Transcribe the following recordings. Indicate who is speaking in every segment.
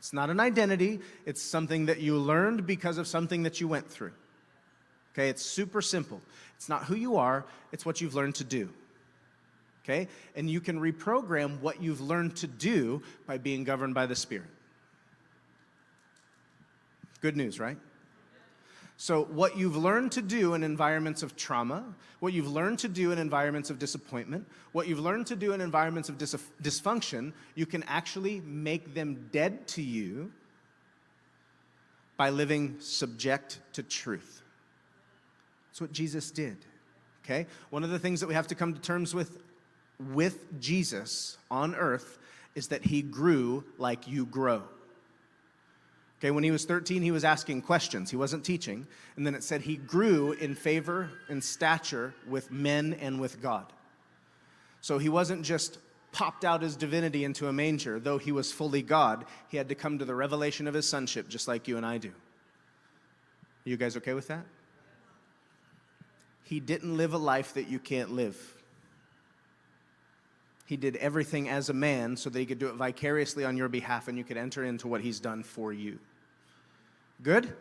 Speaker 1: It's not an identity. It's something that you learned because of something that you went through. Okay, it's super simple. It's not who you are, it's what you've learned to do. Okay? And you can reprogram what you've learned to do by being governed by the Spirit. Good news, right? So what you've learned to do in environments of trauma, what you've learned to do in environments of disappointment, what you've learned to do in environments of dysfunction, you can actually make them dead to you by living subject to truth. That's what Jesus did, okay? One of the things that we have to come to terms with Jesus on earth is that he grew like you grow. Okay, when he was 13, he was asking questions. He wasn't teaching. And then it said he grew in favor and stature with men and with God. So he wasn't just popped out his divinity into a manger. Though he was fully God, he had to come to the revelation of his sonship just like you and I do. Are you guys okay with that? He didn't live a life that you can't live. He did everything as a man so that he could do it vicariously on your behalf and you could enter into what he's done for you. Good?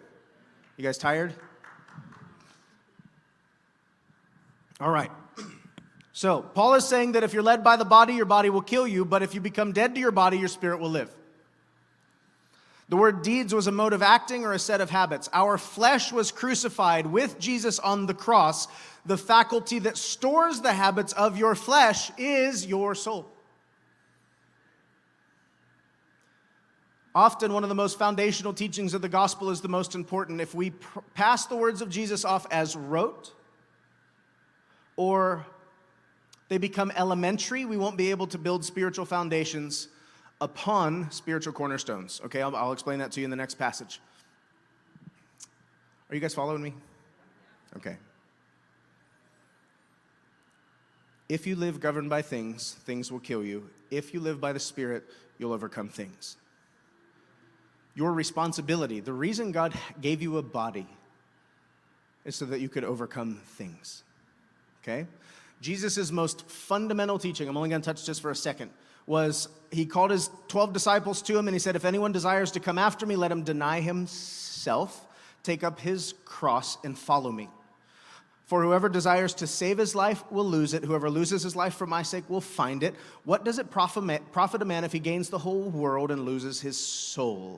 Speaker 1: You guys tired? All right. So, Paul is saying that if you're led by the body, your body will kill you, but if you become dead to your body, your spirit will live. The word deeds was a mode of acting or a set of habits. Our flesh was crucified with Jesus on the cross. The faculty that stores the habits of your flesh is your soul. Often, one of the most foundational teachings of the gospel is the most important. If we pass the words of Jesus off as rote, or they become elementary, we won't be able to build spiritual foundations upon spiritual cornerstones. Okay, I'll explain that to you in the next passage. Are you guys following me? Okay. If you live governed by things, things will kill you. If you live by the Spirit, you'll overcome things. Your responsibility, the reason God gave you a body is so that you could overcome things. Okay? Jesus' most fundamental teaching, I'm only going to touch just for a second, was he called his 12 disciples to him and he said, if anyone desires to come after me, let him deny himself, take up his cross and follow me. For whoever desires to save his life will lose it. Whoever loses his life for my sake will find it. What does it profit a man if he gains the whole world and loses his soul?